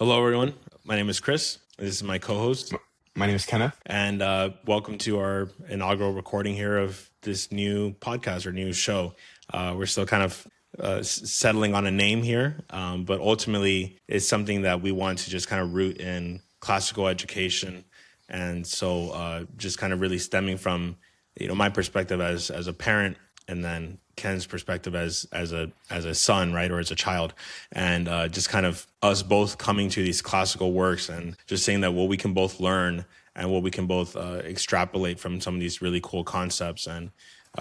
Hello, everyone. My name is Chris. This is my co-host, My name is Kenneth. and welcome to our inaugural recording here of this new podcast or new show. We're still kind of settling on a name here, but ultimately, it's something that we want to just kind of root in classical education, and so just kind of really stemming from my perspective as a parent, and then Ken's perspective as a son, right, or as a child, and just kind of us both coming to these classical works and just saying that what we can both learn and what we can both extrapolate from some of these really cool concepts. And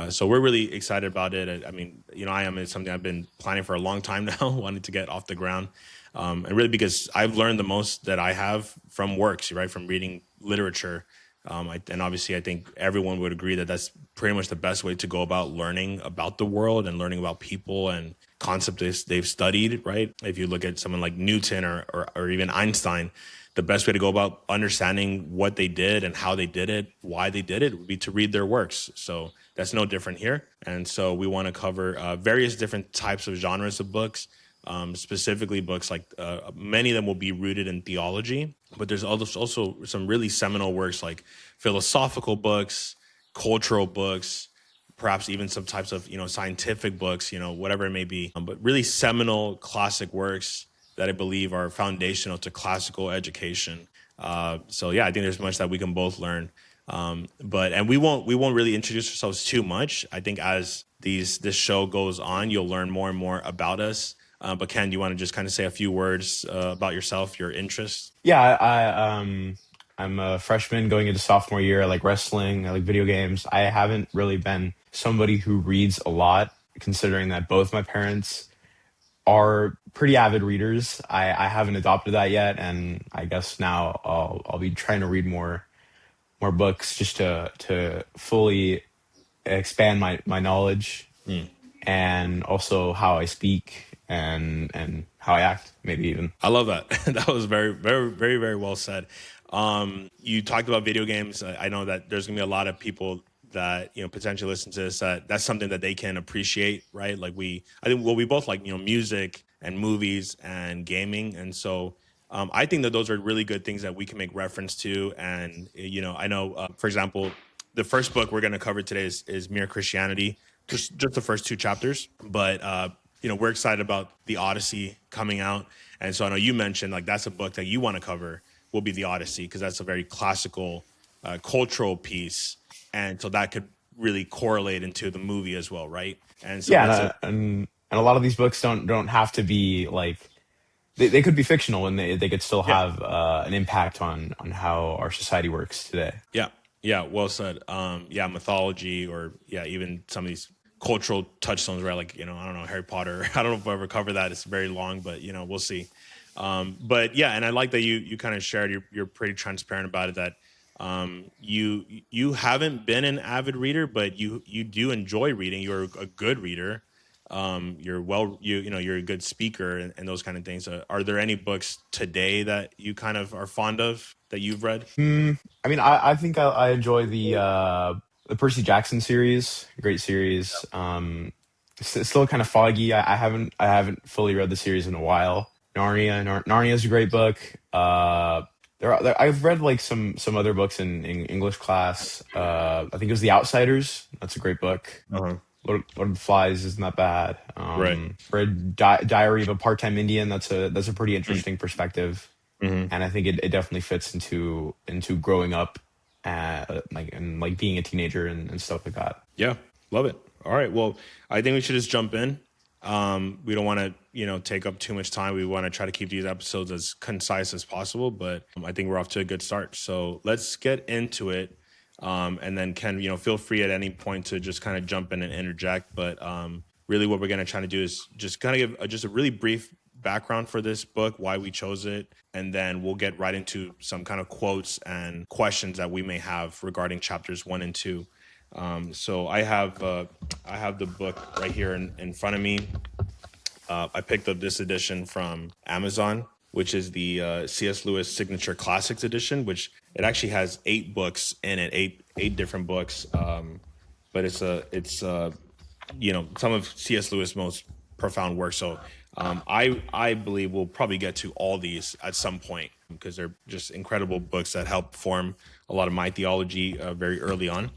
so we're really excited about it. I mean, I am. It's something I've been planning for a long time now, wanting to get off the ground, and really because I've learned the most that I have from works, right, from reading literature. And obviously, I think everyone would agree that that's pretty much the best way to go about learning about the world and learning about people and concepts they've studied, right? If you look at someone like Newton or even Einstein, the best way to go about understanding what they did and how they did it, why they did it, would be to read their works. So that's no different here. And so we want to cover various different types of genres of books. Specifically books like many of them will be rooted in theology, but there's also some really seminal works like philosophical books, cultural books, perhaps even some types of scientific books, whatever it may be, but really seminal classic works that I believe are foundational to classical education. So yeah, I think there's much that we can both learn. And we won't really introduce ourselves too much. I think as this show goes on, you'll learn more and more about us. But Ken, do you want to just kind of say a few words about yourself, your interests? I'm a freshman going into sophomore year. I like wrestling. I like video games. I haven't really been somebody who reads a lot, considering that both my parents are pretty avid readers. I haven't adopted that yet, and I guess now I'll be trying to read more books just to fully expand my knowledge and also how I speak and how I act, maybe even. I love that. That was very, very, very, very well said. You talked about video games. I know that there's gonna be a lot of people that potentially listen to this. That's something that they can appreciate, right? Like I think we both like music and movies and gaming, and so I think that those are really good things that we can make reference to. And I know, for example, the first book we're going to cover today is Mere Christianity, just the first two chapters. But we're excited about the Odyssey coming out, and so I know you mentioned like that's a book that you want to cover will be the Odyssey because that's a very classical, cultural piece, and so that could really correlate into the movie as well, right? And so that's Yeah, and a lot of these books don't have to be like they could be fictional and they could still yeah. have an impact on how our society works today. Yeah, yeah, well said. Yeah, mythology or yeah, even some of these cultural touchstones, right? Like I don't know, Harry Potter. I don't know if we'll ever cover that. It's very long, but we'll see. But yeah, and I like that you kind of shared. You're pretty transparent about it. That you haven't been an avid reader, but you do enjoy reading. You're a good reader. You're a good speaker and those kind of things. Are there any books today that you kind of are fond of that you've read? I mean, I think I enjoy the Percy Jackson series, great series. It's still kind of foggy. I haven't fully read the series in a while. Narnia is a great book. I've read like some other books in English class. I think it was The Outsiders. That's a great book. Uh-huh. Lord of the Flies isn't that bad. Right. Read Diary of a Part-Time Indian. That's a pretty interesting perspective, Mm-hmm. and I think it definitely fits into growing up, like being a teenager and stuff like that. Yeah, love it. All right. Well, I think we should just jump in. We don't want to, take up too much time. We want to try to keep these episodes as concise as possible, but I think we're off to a good start. So let's get into it. And then Ken, feel free at any point to just kind of jump in and interject. But really what we're going to try to do is just kind of give just a really brief background for this book, why we chose it, and then we'll get right into some kind of quotes and questions that we may have regarding chapters 1 and 2. So I have the book right here in front of me. I picked up this edition from Amazon, which is the C.S. Lewis Signature Classics edition, which it actually has 8 books in it, eight different books. But it's some of C.S. Lewis' most profound work. So I believe we'll probably get to all these at some point because they're just incredible books that help form a lot of my theology very early on.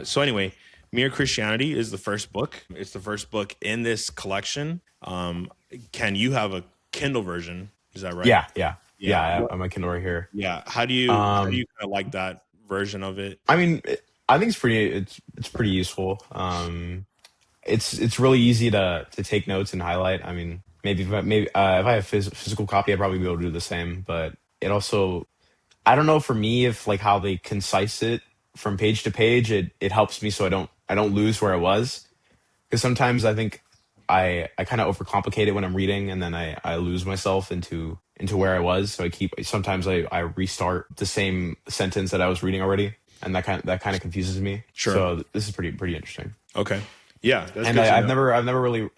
So anyway, Mere Christianity is the first book. It's the first book in this collection. Ken, you have a Kindle version, is that right? Yeah, yeah, Yeah. yeah. I'm a Kindle right here. Yeah. How do you Um, kind of like that version of it? I mean, I think it's pretty useful. It's really easy to take notes and highlight. I mean, if I have physical copy, I'd probably be able to do the same. But it also, I don't know, for me, if like how they concise it from page to page, it helps me so I don't lose where I was. Because sometimes I think I kind of overcomplicate it when I'm reading, and then I lose myself into where I was. So sometimes I restart the same sentence that I was reading already, and that kind of confuses me. Sure. So this is pretty interesting. Okay. Yeah, that's And good to I've know. never really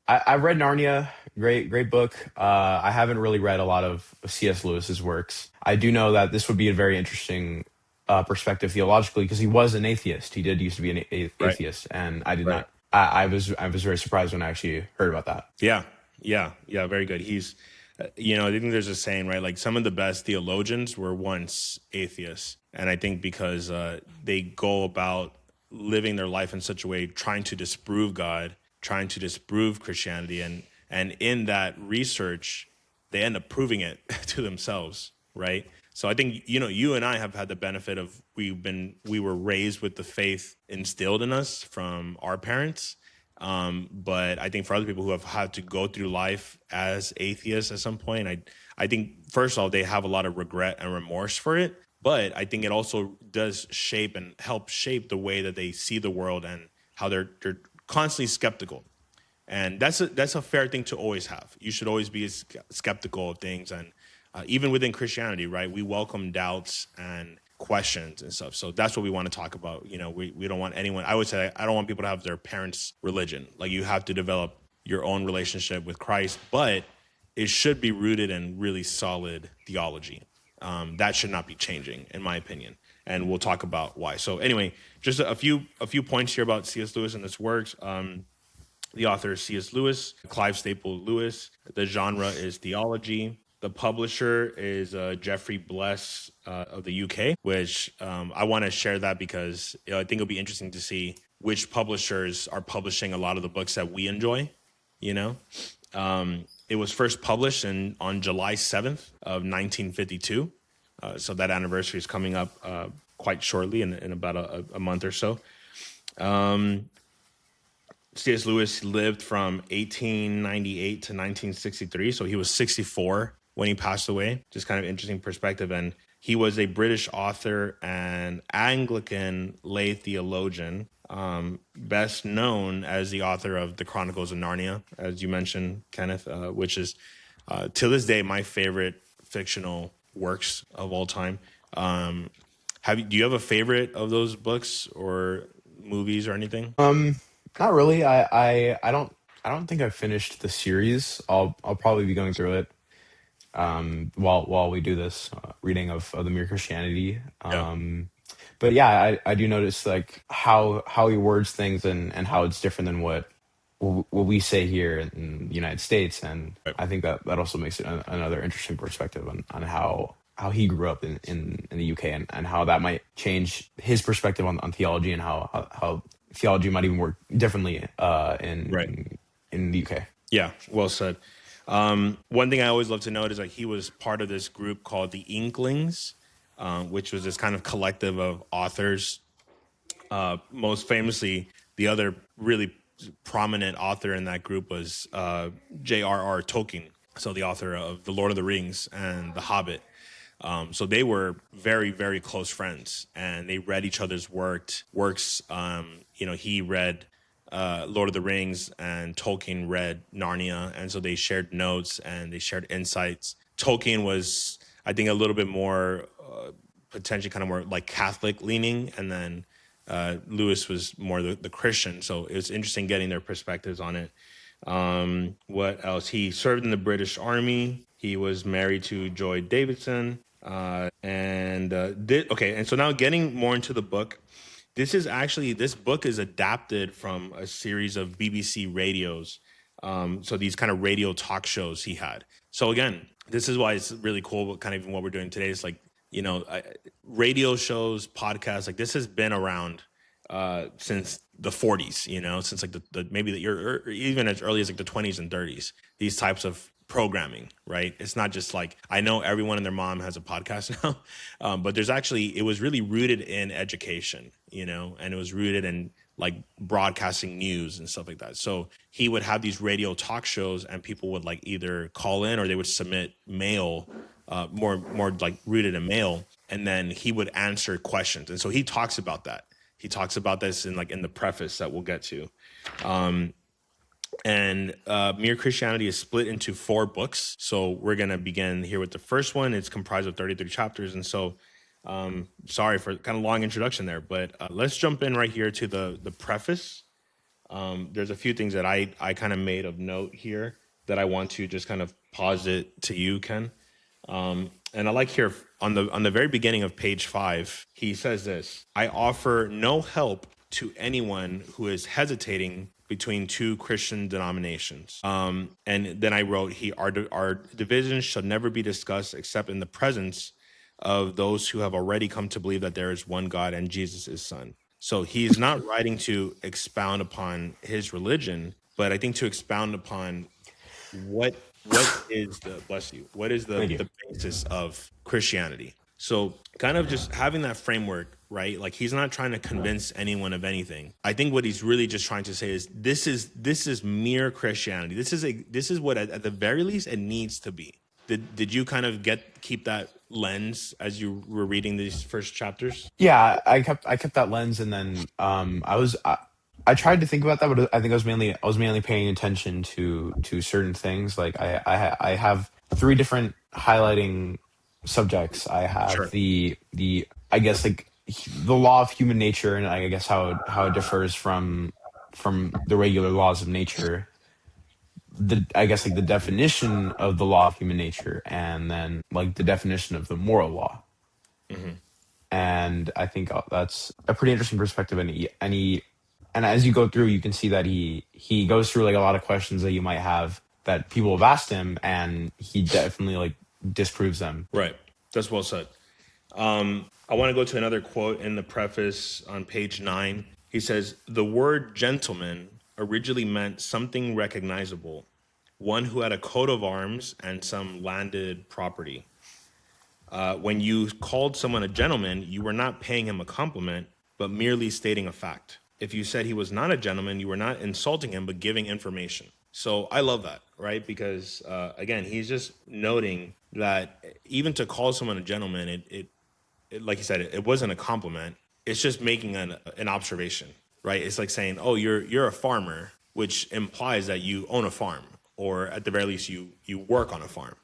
I've read Narnia, great book. I haven't really read a lot of C.S. Lewis's works. I do know that this would be a very interesting perspective theologically, because he was an atheist. He did used to be an Right. atheist, and I did Right. not. I was very surprised when I actually heard about that. Yeah, yeah, very good. I think there's a saying, right? Like some of the best theologians were once atheists, and I think because they go about living their life in such a way, trying to disprove God, trying to disprove Christianity, and in that research, they end up proving it to themselves, right? So I think you and I have had the benefit of we were raised with the faith instilled in us from our parents, but I think for other people who have had to go through life as atheists at some point, I think first of all they have a lot of regret and remorse for it. But I think it also does shape and help shape the way that they see the world and how they're constantly skeptical. And that's a fair thing to always have. You should always be skeptical of things, and even within Christianity, right? We welcome doubts and questions and stuff. So that's what we want to talk about. We don't want anyone. I would say I don't want people to have their parents' religion. Like you have to develop your own relationship with Christ, but it should be rooted in really solid theology. That should not be changing, in my opinion. And we'll talk about why. So anyway, just a few points here about C.S. Lewis and this works. The author is C.S. Lewis, Clive Staple Lewis. The genre is theology. The publisher is Jeffrey Bless of the UK, which I want to share that because I think it'll be interesting to see which publishers are publishing a lot of the books that we enjoy. You know, it was first published on July 7th of 1952. So that anniversary is coming up quite shortly in about a month or so. C.S. Lewis lived from 1898 to 1963, so he was 64 when he passed away. Just kind of interesting perspective. And he was a British author and Anglican lay theologian, best known as the author of the Chronicles of Narnia, as you mentioned, Kenneth, which is to this day my favorite fictional works of all time. Do you have a favorite of those books or movies or anything? Not really. I don't think I've finished the series. I'll probably be going through it while we do this reading of the Mere Christianity. Yeah. But yeah, I do notice like how he words things, and how it's different than what we say here in the United States. And Right. I think that also makes it another interesting perspective on how he grew up in the UK, and how that might change his perspective on theology, and how theology might even work differently Right. in the UK. Yeah, well said. One thing I always love to note is like he was part of this group called the Inklings, which was this kind of collective of authors. Most famously, the other really prominent author in that group was J.R.R. Tolkien, so the author of The Lord of the Rings and The Hobbit. So they were very, very close friends, and they read each other's works. He read Lord of the Rings, and Tolkien read Narnia, and so they shared notes and they shared insights. Tolkien was, I think, a little bit more potentially kind of more like Catholic leaning, and then Lewis was more the Christian. So it was interesting getting their perspectives on it. What else? He served in the British Army. He was married to Joy Davidson. And so now getting more into the book. This book is adapted from a series of BBC radios So these kind of radio talk shows he had. So again, this is why it's really cool. Kind of even what we're doing today is like, radio shows, podcasts, like this has been around since the 40s, since like the maybe the year, or even as early as like the 20s and 30s, these types of programming, right? It's not just like, I know everyone and their mom has a podcast now, but it was really rooted in education, and it was rooted in like broadcasting news and stuff like that. So he would have these radio talk shows, and people would like either call in or they would submit mail, more like rooted in mail, and then he would answer questions. And so he talks about that. He talks about this in the preface that we'll get to. And Mere Christianity is split into 4 books. So we're going to begin here with the first one. It's comprised of 33 chapters. And so sorry for kind of long introduction there, but let's jump in right here to the preface. There's a few things that I kind of made of note here that I want to just kind of pause it to you, Ken. And I like here on the very beginning of page 5, he says this: I offer no help to anyone who is hesitating between 2 Christian denominations. And then I wrote, our divisions should never be discussed except in the presence of those who have already come to believe that there is one God and Jesus is Son. So he's not writing to expound upon his religion, but I think to expound upon what is the basis of Christianity. So kind of just having that framework, right? Like he's not trying to convince anyone of anything. I think what he's really just trying to say is this is mere Christianity. This is what at the very least it needs to be. Did you kind of keep that lens as you were reading these first chapters? Yeah, I kept that lens, and then I tried to think about that, but I think I was mainly paying attention to certain things. Like I have 3 different highlighting subjects. I have Sure. the I guess like the law of human nature, and I guess how it differs from the regular laws of nature. I guess like the definition of the law of human nature, and then like the definition of the moral law. Mm-hmm. And I think that's a pretty interesting perspective. And as you go through, you can see that he goes through like a lot of questions that you might have that people have asked him, and he definitely like disproves them. Right. That's well said. I want to go to another quote in the preface on page 9. He says, the word gentleman originally meant something recognizable, one who had a coat of arms and some landed property. When you called someone a gentleman, you were not paying him a compliment, but merely stating a fact. If you said he was not a gentleman, you were not insulting him, but giving information. So I love that, right? Because again, he's just noting that even to call someone a gentleman, it like you said, it wasn't a compliment. It's just making an observation, right? It's like saying, oh, you're a farmer, which implies that you own a farm, or at the very least, you work on a farm.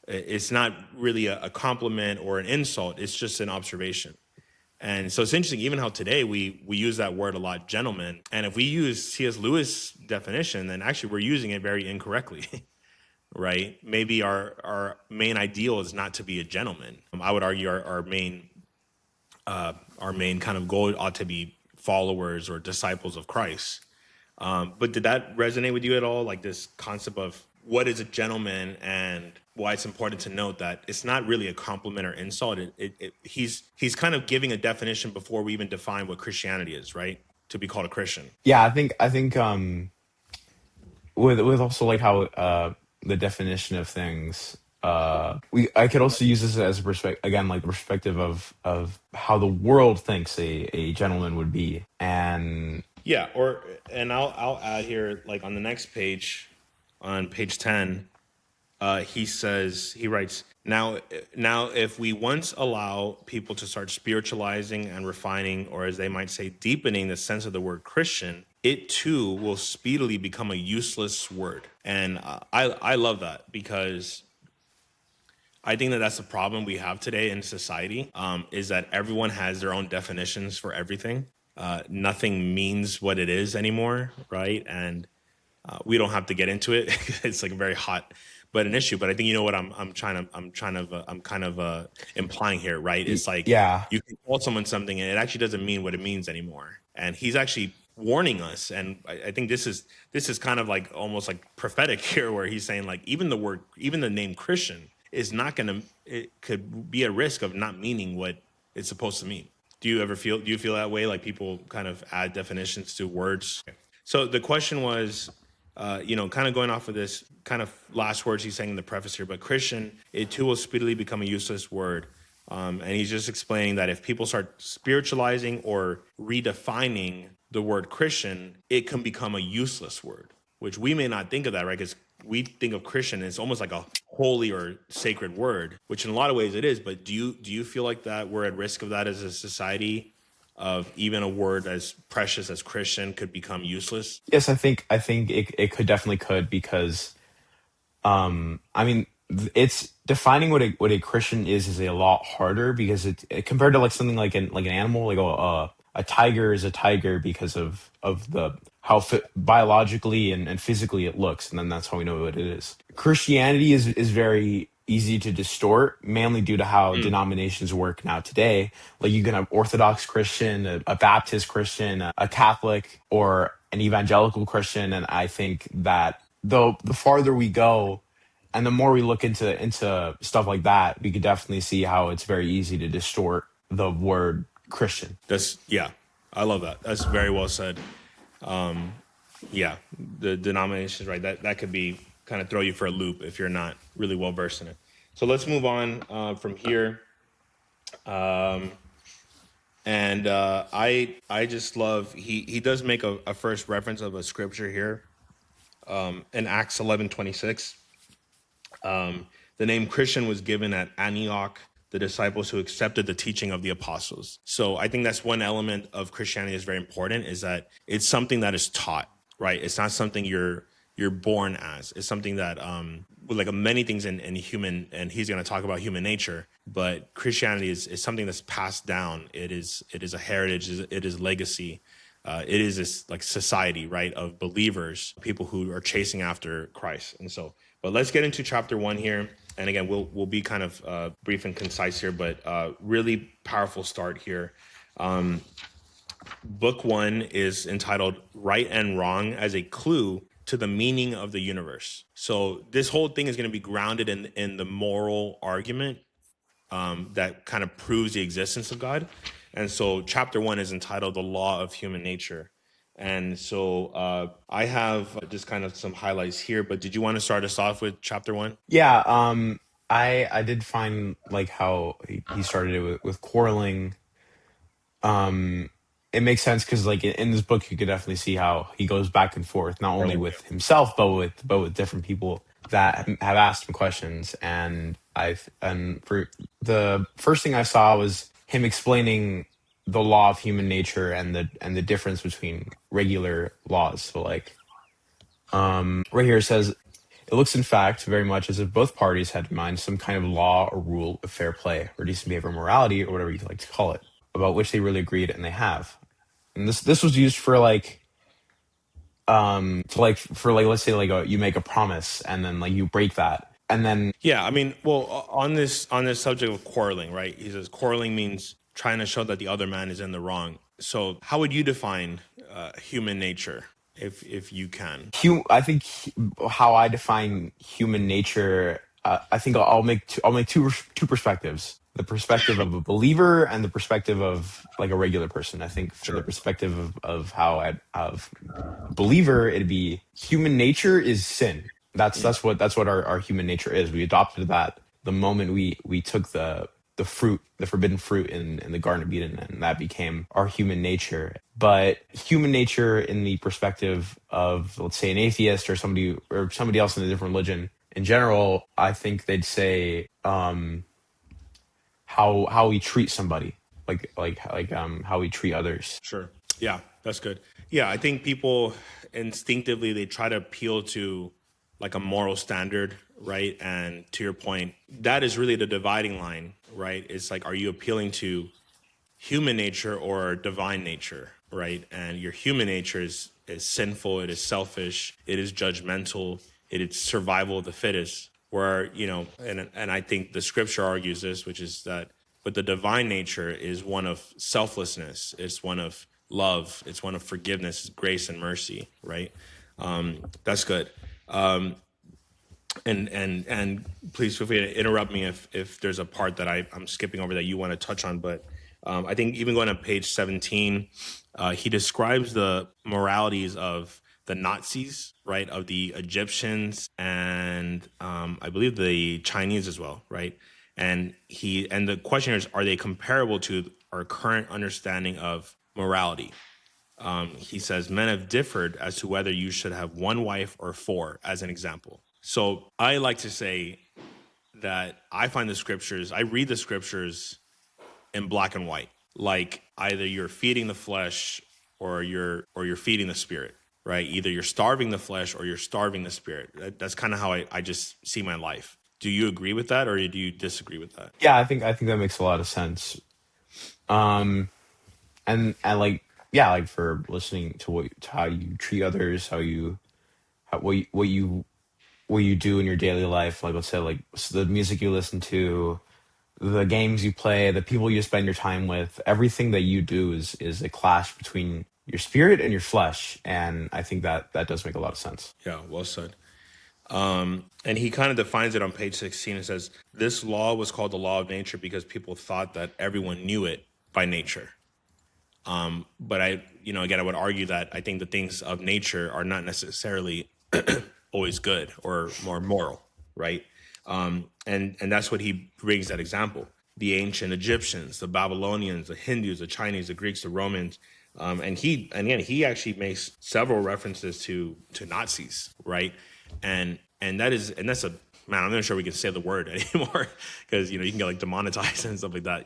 It's not really a compliment or an insult. It's just an observation. And so it's interesting, even how today we use that word a lot, gentleman. And if we use C.S. Lewis' definition, then actually we're using it very incorrectly, right? Maybe our main ideal is not to be a gentleman. I would argue our main kind of goal ought to be followers or disciples of Christ. But did that resonate with you at all? Like this concept of what is a gentleman, and why it's important to note that it's not really a compliment or insult. He's kind of giving a definition before we even define what Christianity is, right? To be called a Christian. Yeah, I think with also like how the definition of things, I could also use this as a perspective, again, like the perspective of how the world thinks a gentleman would be. And Yeah, and I'll add here, like on the next page, on page 10, he writes, now if we once allow people to start spiritualizing and refining, or as they might say, deepening the sense of the word Christian, it too will speedily become a useless word. And I love that, because I think that that's the problem we have today in society, is that everyone has their own definitions for everything. Nothing means what it is anymore, right? And we don't have to get into it. It's like a very hot but an issue. But I think you know what I'm kind of implying here, right? It's like yeah, you can call someone something and it actually doesn't mean what it means anymore. And he's actually warning us. And I think this is kind of like almost like prophetic here, where he's saying like even the name Christian is not going to, it could be a risk of not meaning what it's supposed to mean. Do you feel that way? Like people kind of add definitions to words. So the question was, kind of going off of this kind of last words he's saying in the preface here, but Christian, it too will speedily become a useless word. And he's just explaining that if people start spiritualizing or redefining the word Christian, it can become a useless word, which we may not think of that, right? Because we think of Christian as almost like a holy or sacred word, which in a lot of ways it is. But do you feel like that we're at risk of that as a society, of even a word as precious as Christian could become useless? Yes, I think it definitely could because I mean, it's defining what a Christian is a lot harder because compared to like something like an animal, like a tiger is a tiger because of the how biologically and physically it looks, and then that's how we know what it is. Christianity is very easy to distort, mainly due to how Mm. denominations work now today. Like you can have Orthodox Christian, a Baptist Christian, a Catholic, or an evangelical Christian, and I think that the farther we go and the more we look into stuff like that, we could definitely see how it's very easy to distort the word Christian. That's yeah, I love that. That's very well said. Yeah, the denominations, right? That could be kind of throw you for a loop if you're not really well versed in it. So let's move on from here. And I just love he does make a first reference of a scripture here in Acts 11:26. The name Christian was given at Antioch, the disciples who accepted the teaching of the apostles. So I think that's one element of Christianity that's very important, is that it's something that is taught, right? It's not something you're born as. It's something that like many things in human, and he's going to talk about human nature, but Christianity is something that's passed down. It is a heritage, it is legacy. It is this like society, right, of believers, people who are chasing after Christ. And so, but let's get into chapter 1 here. And again, we'll be kind of brief and concise here, but really powerful start here. Book 1 is entitled "Right and Wrong" as a clue to the meaning of the universe. So this whole thing is going to be grounded in the moral argument that kind of proves the existence of God. And so chapter 1 is entitled "The Law of Human Nature." And so I have just kind of some highlights here, but did you want to start us off with chapter 1? Yeah, I did find like how he started it with quarreling. It makes sense because like in this book you could definitely see how he goes back and forth not only with himself but with different people that have asked him questions. And for the first thing I saw was him explaining the law of human nature and the difference between regular laws. So like right here it says, it looks in fact very much as if both parties had in mind some kind of law or rule of fair play or decent behavior or morality or whatever you like to call it, about which they really agreed, and they have. And this was used for like to like for like let's say like you make a promise and then like you break that and then Yeah, I mean, well, on this subject of quarreling, right? He says quarreling means trying to show that the other man is in the wrong. So, how would you define human nature, if you can? I think how I define human nature, I think I'll make two perspectives: the perspective of a believer and the perspective of like a regular person. I think for the Sure. perspective of how of a believer, it'd be human nature is sin. That's what our human nature is. We adopted that the moment we took the fruit, the forbidden fruit in the Garden of Eden, and that became our human nature. But human nature, in the perspective of, let's say, an atheist or somebody else in a different religion in general, I think they'd say how we treat somebody, how we treat others. Sure. Yeah, that's good. Yeah, I think people instinctively they try to appeal to like a moral standard, right? And to your point, that is really the dividing line, right? It's like, are you appealing to human nature or divine nature, right? And your human nature is sinful, it is selfish, it is judgmental, it is survival of the fittest. Where and I think the scripture argues this, which is that, but the divine nature is one of selflessness. It's one of love. It's one of forgiveness, grace, and mercy. Right. That's good. And please feel free to interrupt me if there's a part that I'm skipping over that you want to touch on. But I think even going to page 17, he describes the moralities of the Nazis, right, of the Egyptians, and I believe the Chinese as well, right? And the question is, are they comparable to our current understanding of morality? He says, men have differed as to whether you should have one wife or four, as an example. So I like to say that I read the scriptures in black and white. Like either you're feeding the flesh or you're feeding the spirit, right? Either you're starving the flesh or you're starving the spirit. That's kind of how I just see my life. Do you agree with that, or do you disagree with that? Yeah, I think that makes a lot of sense. Um, and like, yeah, like for listening to to how you treat others, what you do in your daily life. Like let's say like the music you listen to, the games you play, the people you spend your time with, everything that you do is a clash between your spirit and your flesh. And I think that that does make a lot of sense. Yeah, well said. And he kind of defines it on page 16. It says, this law was called the law of nature because people thought that everyone knew it by nature. But again, I would argue that I think the things of nature are not necessarily always good or more moral, right? And that's what he brings that example. The ancient Egyptians, the Babylonians, the Hindus, the Chinese, the Greeks, the Romans, he actually makes several references to Nazis, right? And that's a man. I'm not sure we can say the word anymore because you can get like demonetized and stuff like that,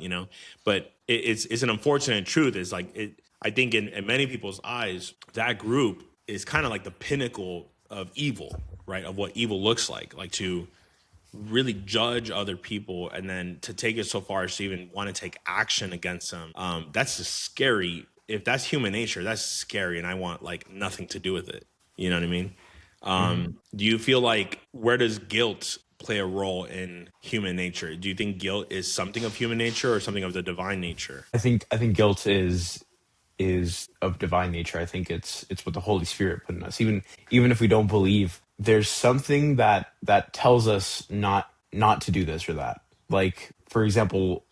But it's an unfortunate truth. It's like I think in many people's eyes, that group is kind of like the pinnacle of evil, right? Of what evil looks like to really judge other people and then to take it so far as to even want to take action against them. That's just scary. If that's human nature, that's scary, and I want like nothing to do with it. You know what I mean? Mhm. Do you feel like where does guilt play a role in human nature? Do you think guilt is something of human nature or something of the divine nature? I think guilt is of divine nature. I think it's what the Holy Spirit put in us. Even if we don't believe, there's something that tells us not to do this or that. Like for example,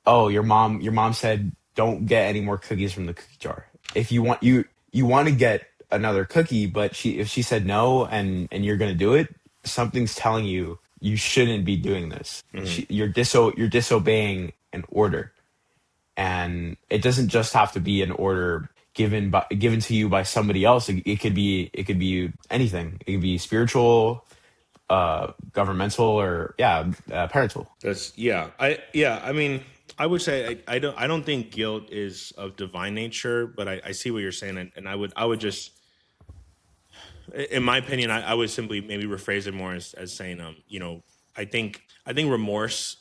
oh, your mom said don't get any more cookies from the cookie jar. If you want to get another cookie, but if she said no and you're gonna do it, something's telling you you shouldn't be doing this. You're disobeying an order, and it doesn't just have to be an order given to you by somebody else. It could be anything. It could be spiritual, governmental, or parental. That's I mean, I would say I don't think guilt is of divine nature, but I see what you're saying, and I would just, in my opinion, I would simply maybe rephrase it more as saying, I think remorse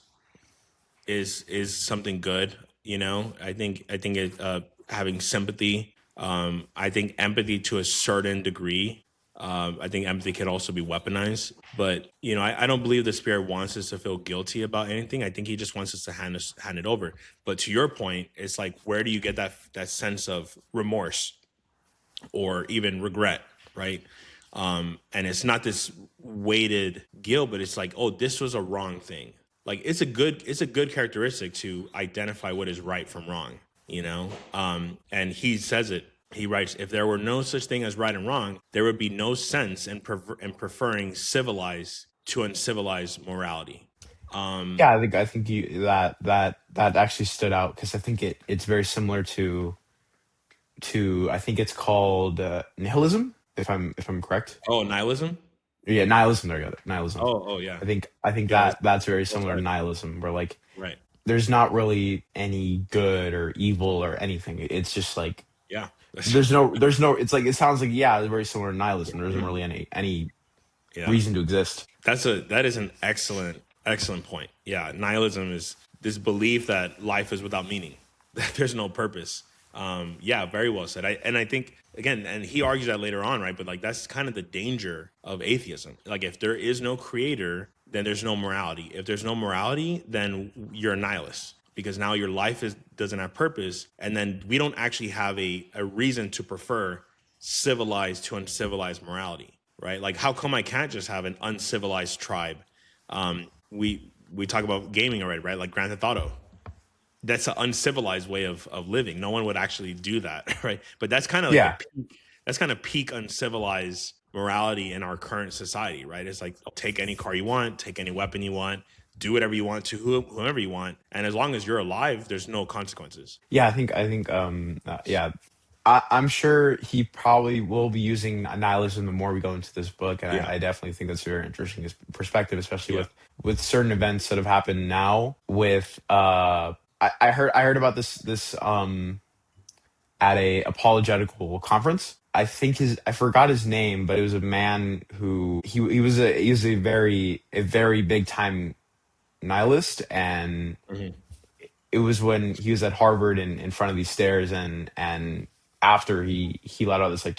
is something good. I think it, having sympathy. I think empathy to a certain degree. I think empathy can also be weaponized, but I don't believe the spirit wants us to feel guilty about anything. I think he just wants us to hand it over. But to your point, it's like, where do you get that sense of remorse or even regret, right? And it's not this weighted guilt, but it's like, oh, this was a wrong thing. Like it's a good characteristic to identify what is right from wrong. And he says it. He writes, if there were no such thing as right and wrong, there would be no sense in preferring civilized to uncivilized morality. Um, Yeah, I think that actually stood out because I think it's very similar to I think it's called nihilism, if I'm correct. oh, nihilism. Yeah, nihilism. There you go. Nihilism. Oh, yeah, I think yeah. that's very Well similar to said. nihilism, where like Right. there's not really any good or evil or anything. It's just like Yeah. there's no. It's like it sounds like, yeah, it's very similar to nihilism. There isn't really any Yeah. reason to exist. That is an excellent point. Yeah, nihilism is this belief that life is without meaning, that there's no purpose. Yeah, very well said. I think again, and he argues that later on, right? But like that's kind of the danger of atheism. Like if there is no creator, then there's no morality. If there's no morality, then you're a nihilist, because now your life doesn't have purpose. And then we don't actually have a reason to prefer civilized to uncivilized morality, right? Like, how come I can't just have an uncivilized tribe? We talk about gaming already, right? Like Grand Theft Auto. That's an uncivilized way of living. No one would actually do that, right? But that's kind of like Yeah. that's kind of peak uncivilized morality in our current society, right? It's like, take any car you want, take any weapon you want, do whatever you want to whoever you want, and as long as you're alive, there's no consequences. Yeah, I think I'm sure he probably will be using nihilism the more we go into this book, and Yeah, I definitely think that's a very interesting perspective, especially yeah. with certain events that have happened now. With I heard about this at a apologetical conference. I think I forgot his name, but it was a man who he was a very big time nihilist, and Hmm. it was when he was at Harvard in front of these stairs, and after he let out this like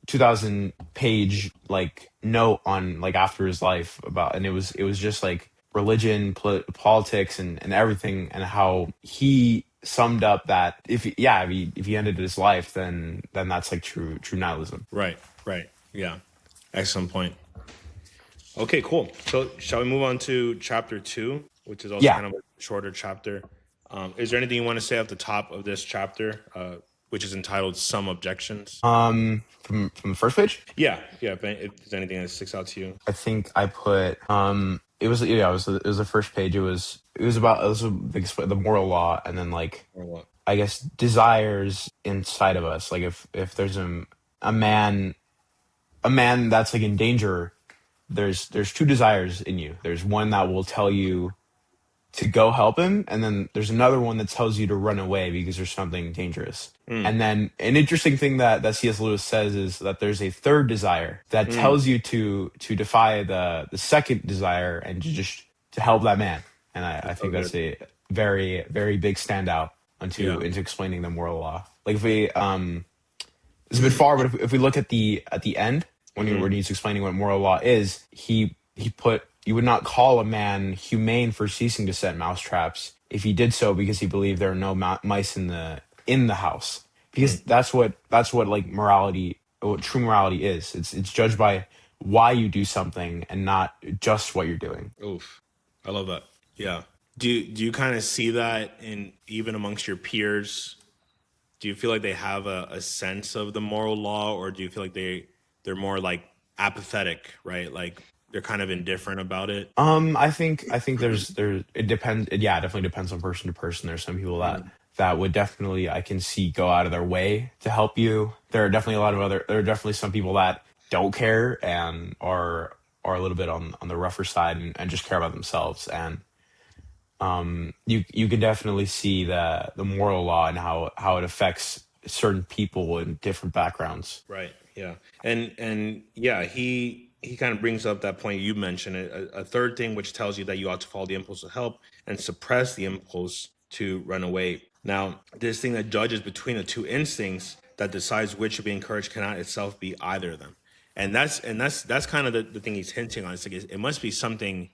2000 page like note on like after his life about, and it was just like religion, politics, and everything, and how he summed up that if he ended his life, then that's like true nihilism. Right, right. Yeah, excellent point. Okay, cool. So shall we move on to chapter 2, which is also Yeah. kind of a shorter chapter? Is there anything you want to say at the top of this chapter, which is entitled "Some Objections"? From the first page. Yeah, yeah. If there's anything that sticks out to you. I think I put it was the first page. It was a big the moral law, and then like Or what? I guess desires inside of us. Like if there's a man a man that's like in danger, there's two desires in you. There's one that will tell you to go help him, and then there's another one that tells you to run away because there's something dangerous. Mm, And then an interesting thing that C.S. Lewis says is that there's a third desire that mm. tells you to defy the second desire and to help that man. And I That's so think that's good. a very big standout Yeah. into explaining the moral law. Like if we it's a bit far, but if we look at the end when Hmm. he's explaining what moral law is, he put you would not call a man humane for ceasing to set mouse traps if he did so because he believed there are no mice in the house, because that's what like morality, what true morality is. It's judged by why you do something and not just what you're doing. Oof. I love that. Yeah. Do you kind of see that in even amongst your peers? Do you feel like they have a sense of the moral law, or do you feel like they're more like apathetic, right? Like they're kind of indifferent about it. I think there it depends. Yeah, it definitely depends on person to person. There's some people Mm. that would definitely I can see go out of their way to help you. There are definitely some people that don't care and are a little bit on the rougher side and just care about themselves. And you can definitely see the moral law and how it affects certain people in different backgrounds. Right. Yeah. And yeah, he kind of brings up that point you mentioned, a third thing which tells you that you ought to follow the impulse to help and suppress the impulse to run away. Now, this thing that judges between the two instincts that decides which should be encouraged cannot itself be either of them. And that's kind of the thing he's hinting on. It's like it must be something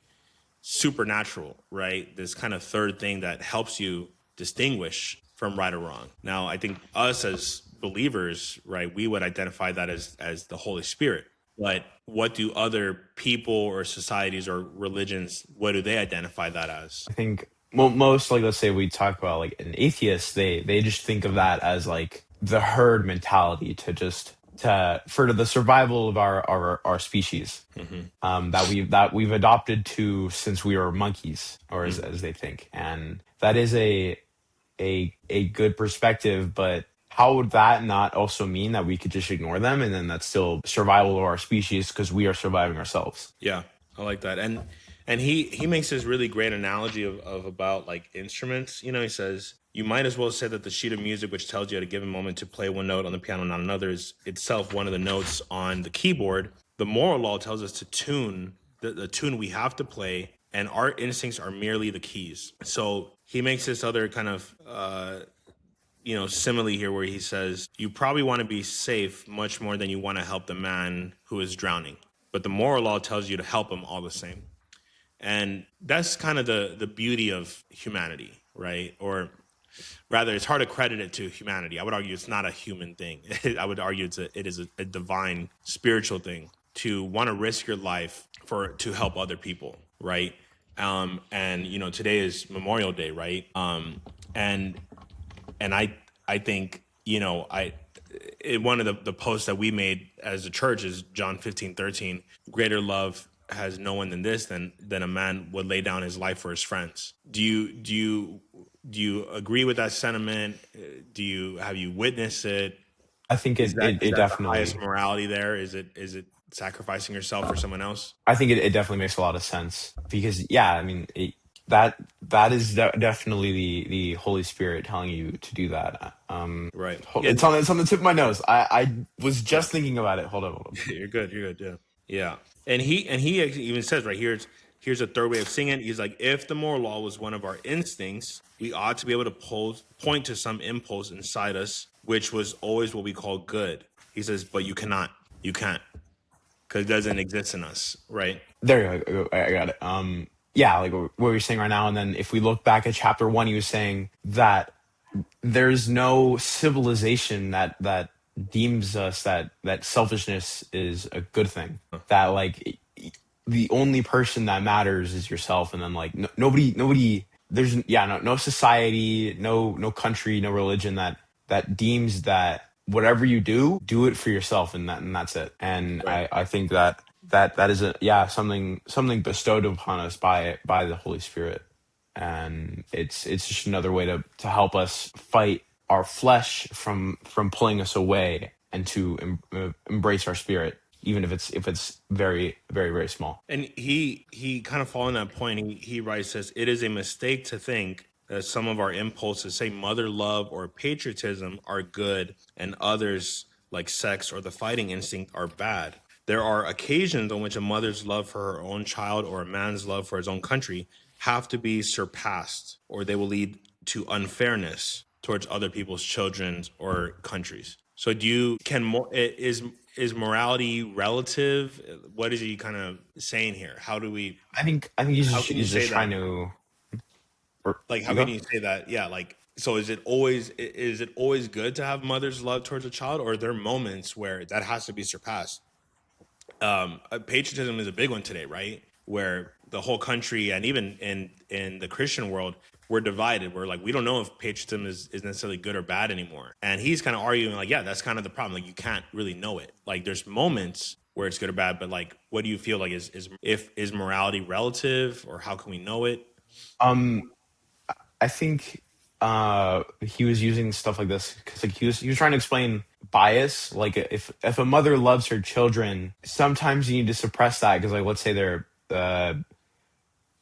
supernatural, right? This kind of third thing that helps you distinguish from right or wrong. Now, I think us as believers, right, we would identify that as the Holy Spirit. But what do other people or societies or religions, what do they identify that as? I think most, like, let's say we talk about like an atheist, they just think of that as like the herd mentality to just to for the survival of our species, Hmm. that we've adopted to since we were monkeys, or as they think. And that is a good perspective, but how would that not also mean that we could just ignore them and then that's still survival of our species because we are surviving ourselves? Yeah, I like that. And he makes this really great analogy of about like instruments. He says you might as well say that the sheet of music which tells you at a given moment to play one note on the piano, not another, is itself one of the notes on the keyboard. The moral law tells us to tune the tune we have to play, and our instincts are merely the keys. So he makes this other kind of simile here where he says you probably want to be safe much more than you want to help the man who is drowning, but the moral law tells you to help him all the same. And that's kind of the beauty of humanity, right? Or rather, it's hard to credit it to humanity. I would argue it's not a human thing. I would argue it is a divine spiritual thing to want to risk your life for to help other people, right? And today is Memorial Day, right? And and I think one of the posts that we made as a church is John 15:13. Greater love has no one than this than a man would lay down his life for his friends. Do you agree with that sentiment? Do you have you witnessed it? I think Is it that it, is it that the highest definitely morality there? Is it sacrificing yourself for someone else? I think it definitely makes a lot of sense because yeah, I mean that is definitely the Holy Spirit telling you to do that. Right. It's on the tip of my nose. I was Yeah. just thinking about it. Hold on, hold on. You're good. You're good. Yeah. Yeah. And he actually even says right here's a third way of singing. He's like, if the moral law was one of our instincts, we ought to be able to point to some impulse inside us, which was always what we call good. He says, but you cannot. You can't. Because it doesn't exist in us, right? There you go. I got it. Yeah, like what you're saying right now, and then if we look back at chapter one, he was saying that there's no civilization that deems us that selfishness is a good thing. That like the only person that matters is yourself, and then like nobody there's yeah no society, no country, no religion that deems that whatever you do it for yourself, and that's it. And Right. I think that is a yeah something bestowed upon us by the Holy Spirit, and it's just another way to help us fight our flesh from pulling us away and to embrace our spirit, even if it's very very very small. And he kind of following that point, he writes says it is a mistake to think that some of our impulses, say mother love or patriotism, are good and others like sex or the fighting instinct are bad. There are occasions on which a mother's love for her own child or a man's love for his own country have to be surpassed, or they will lead to unfairness towards other people's children or countries. So do you can more is morality relative? What is he kind of saying here? I think How can you he's say just that? trying to. Or, Like how you can go. you say that? Yeah, like so is it always good to have mother's love towards a child, or are there moments where that has to be surpassed? Patriotism is a big one today, right? Where the whole country and even in the Christian world, we're divided. We're like, we don't know if patriotism is necessarily good or bad anymore. And he's kind of arguing like, yeah, that's kind of the problem. Like you can't really know it. Like there's moments where it's good or bad, but like, what do you feel like is morality relative, or how can we know it? Um, I think he was using stuff like this because like he was trying to explain bias. Like if a mother loves her children, sometimes you need to suppress that because like let's say they're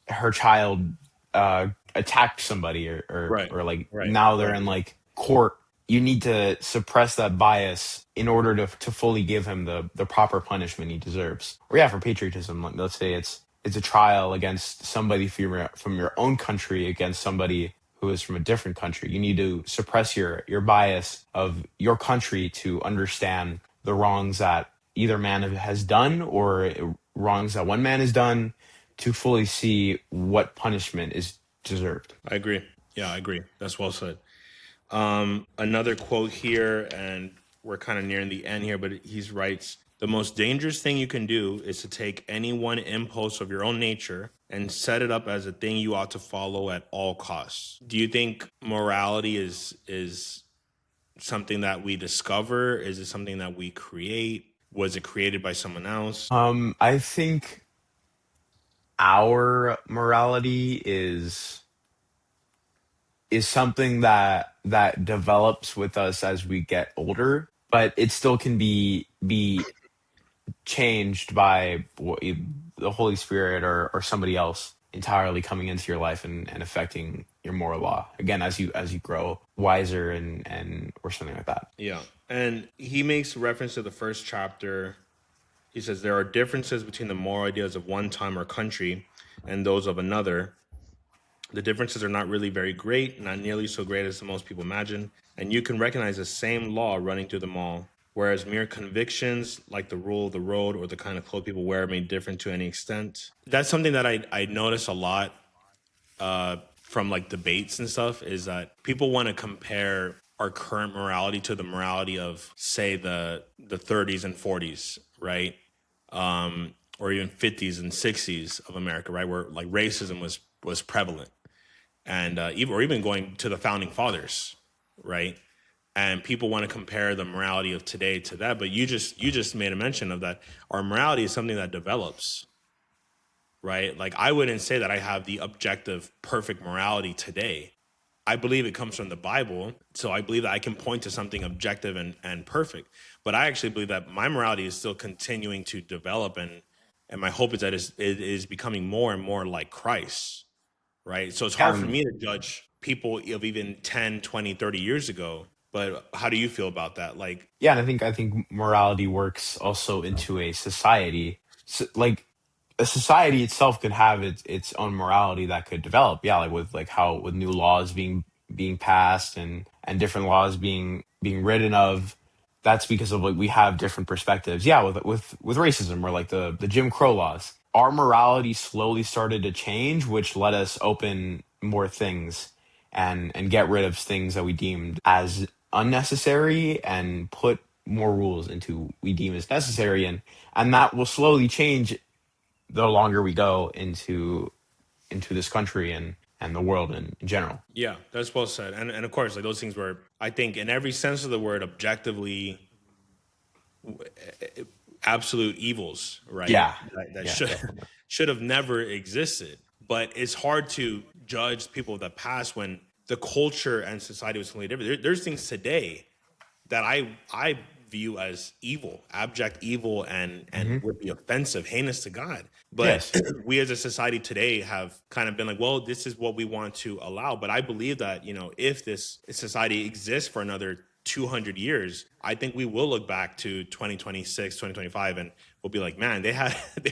her child attacked somebody Right, or like right, now they're right. in like court. You need to suppress that bias in order to fully give him the proper punishment he deserves. Or yeah, for patriotism, like, let's say it's a trial against somebody from your own country against somebody who is from a different country. You need to suppress your bias of your country to understand the wrongs that either man has done or wrongs that one man has done to fully see what punishment is deserved. I agree. Yeah, I agree. That's well said. Another quote here, and we're kind of nearing the end here, but he writes, the most dangerous thing you can do is to take any one impulse of your own nature and set it up as a thing you ought to follow at all costs. Do you think morality is something that we discover? Is it something that we create? Was it created by someone else? I think our morality is something that develops with us as we get older, but it still can be changed by the Holy Spirit or somebody else entirely coming into your life and affecting your moral law again as you grow wiser and or something like that. Yeah. And he makes reference to the first chapter. He says there are differences between the moral ideas of one time or country and those of another. The differences are not really very great, not nearly so great as most people imagine, and you can recognize the same law running through them all. Whereas mere convictions, like the rule of the road or the kind of clothes people wear, may differ to any extent. That's something that I notice a lot from like debates and stuff is that people want to compare our current morality to the morality of, say, the 30s and 40s, right? Or even 50s and 60s of America, right, where like racism was prevalent, and even going to the founding fathers, right? And people want to compare the morality of today to that, but you just made a mention of that. Our morality is something that develops, right? Like I wouldn't say that I have the objective perfect morality today. I believe it comes from the Bible. So I believe that I can point to something objective and perfect. But I actually believe that my morality is still continuing to develop, and my hope is that it is becoming more and more like Christ, right? So it's Yeah, hard for me to judge people of even 10, 20, 30 years ago. But how do you feel about that? Like, yeah, and I think morality works also into a society. So, like a society itself could have its own morality that could develop. Yeah, like with how with new laws being passed and different laws being written of. That's because of like we have different perspectives. Yeah, with racism or like the Jim Crow laws, our morality slowly started to change, which let us open more things and get rid of things that we deemed as unnecessary and put more rules into we deem as necessary, and that will slowly change the longer we go into this country and the world in general. yeah, that's well said. And of course, like those things were, I think, in every sense of the word, objectively absolute evils, right? Yeah, That yeah, should definitely. should have never existed. But it's hard to judge people of the past when the culture and society was completely different. There's things today that I view as evil, abject evil, and Hmm. would be offensive, heinous to God. But Yes. we as a society today have kind of been like, well, this is what we want to allow. But I believe that, if this society exists for another 200 years, I think we will look back to 2026, 2025, and we'll be like, man, they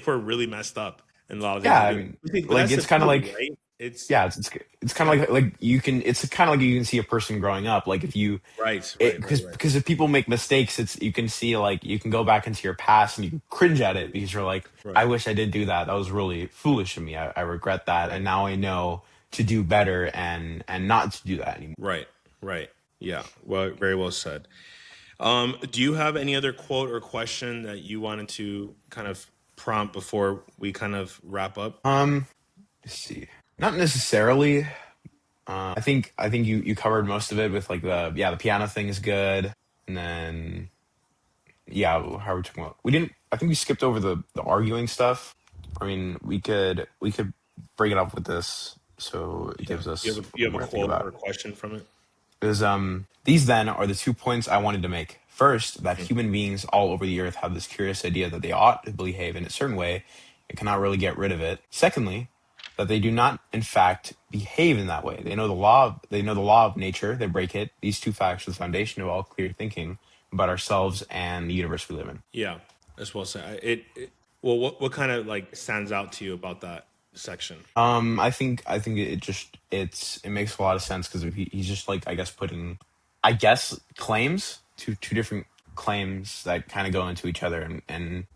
were really messed up in a lot of things Yeah, they I do. mean, But like that's the it's kind of beauty, like right? It's yeah, it's kind of like you can it's kind of like you can see a person growing up. Like if you right, it right, right, right, because if people make mistakes, it's you can see like you can go back into your past and you can cringe at it because you're like, I right, wish I did do that. That was really foolish of me. I regret that, and right. now I know to do better and not to do that anymore. Right, right. Yeah, well, very well said. Do you have any other quote or question that you wanted to kind of prompt before we kind of wrap up? Let's see, not necessarily. I think you covered most of it with like the piano thing is good, and then yeah, how are we talking about? We didn't. I think we skipped over the arguing stuff. I mean, we could break it up with this, so it Yeah. gives You us have you have a more to think quote or about. a question from it? Is these then are the 2 points I wanted to make. First, that human beings all over the earth have this curious idea that they ought to behave in a certain way and cannot really get rid of it. Secondly, that they do not in fact behave in that way. They know the law of nature, they break it. These two facts are the foundation of all clear thinking about ourselves and the universe we live in. Yeah, that's well said. Well, what kind of like stands out to you about that section? I think it makes a lot of sense because he's just like I guess putting, I guess claims two different claims that kind of go into each other and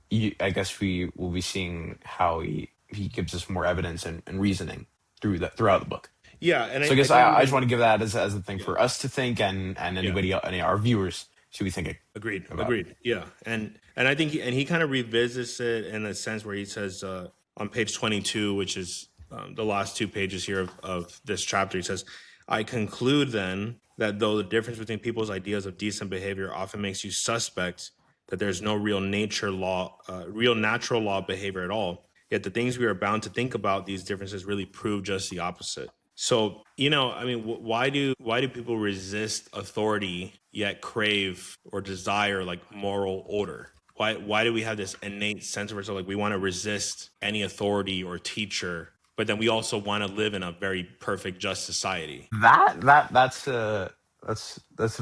I guess we will be seeing how he gives us more evidence and reasoning throughout Right. the book. Yeah, and So I I guess think I just want even to give that as a thing yeah, for us to think and yeah. anybody any our viewers should be thinking Agreed. about. Agreed. Yeah, and I think he kind of revisits it in a sense where he says on page 22, which is the last two pages here of this chapter, he says, "I conclude then that though the difference between people's ideas of decent behavior often makes you suspect that there's no real natural law of behavior at all, yet the things we are bound to think about these differences really prove just the opposite." So, I mean, why do people resist authority yet crave or desire like moral order? Why do we have this innate sense of ourselves like we want to resist any authority or teacher, but then we also want to live in a very perfect, just society? That's a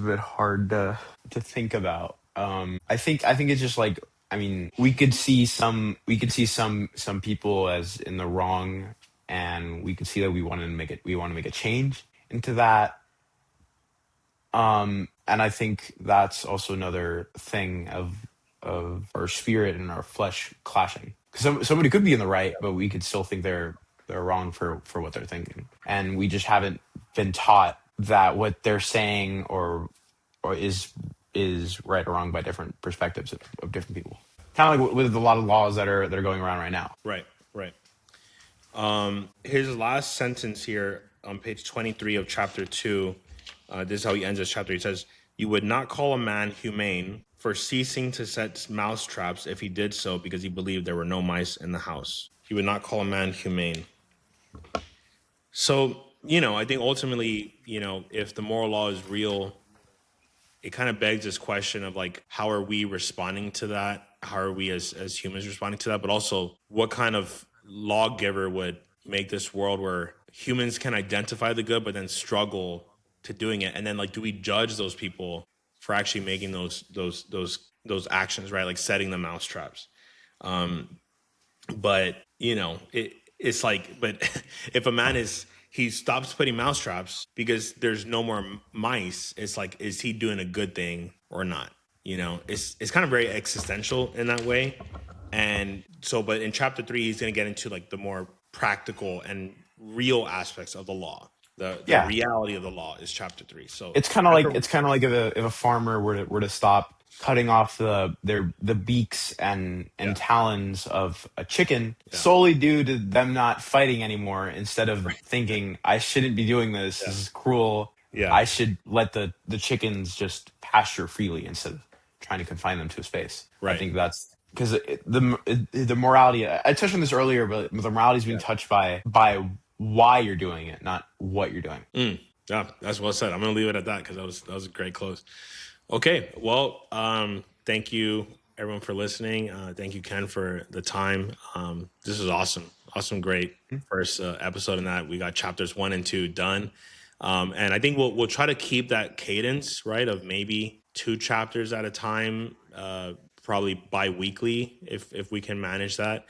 bit hard to think about. I think it's just like I mean we could see some people as in the wrong, and we could see that we want to make a change into that. And I think that's also another thing of our spirit and our flesh clashing. Because somebody could be in the right, but we could still think they're wrong for what they're thinking. and we just haven't been taught that what they're saying or is right or wrong by different perspectives of different people. Kind of like with a lot of laws that are going around right now. Right, right. His last sentence here on page 23 of chapter 2, this is how he ends his chapter. He says, "You would not call a man humane for ceasing to set mouse traps if he did so because he believed there were no mice in the house." He would not call a man humane. So, I think ultimately, if the moral law is real, it kind of begs this question of like, how are we responding to that? How are we as humans responding to that? But also, what kind of lawgiver would make this world where humans can identify the good, but then struggle to doing it? And then like, do we judge those people for actually making those actions, right? Like setting the mouse traps. But it's like, but if a man he stops putting mouse traps because there's no more mice, it's like, is he doing a good thing or not? It's kind of very existential in that way. And so, but in chapter 3, he's going to get into like the more practical and real aspects of the law. The Yeah, reality of the law is chapter 3. So it's kind of like after, if a farmer were to stop cutting off the beaks and yeah, talons of a chicken yeah, solely due to them not fighting anymore, instead of right, thinking I shouldn't be doing this, yeah, this is cruel, yeah, I should let the chickens just pasture freely instead of trying to confine them to a space. I right, think that's because the morality, I touched on this earlier, but the morality is being yeah. touched by why you're doing it, not what you're doing. Yeah, that's well said. I'm going to leave it at that because that was a great close. Okay, well, thank you everyone for listening. Thank you, Ken, for the time. This was awesome, great first episode in that we got chapters 1 and 2 done, and I think we'll try to keep that cadence, right, of maybe 2 chapters at a time, probably bi-weekly if we can manage that.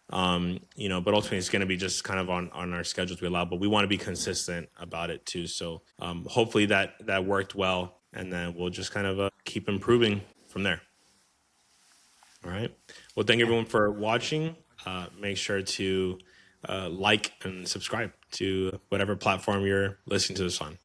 But ultimately it's going to be just kind of on our schedules we allow, but we want to be consistent about it too. So hopefully that worked well, and then we'll just kind of keep improving from there. All right. Well, thank everyone for watching. Make sure to like and subscribe to whatever platform you're listening to this on.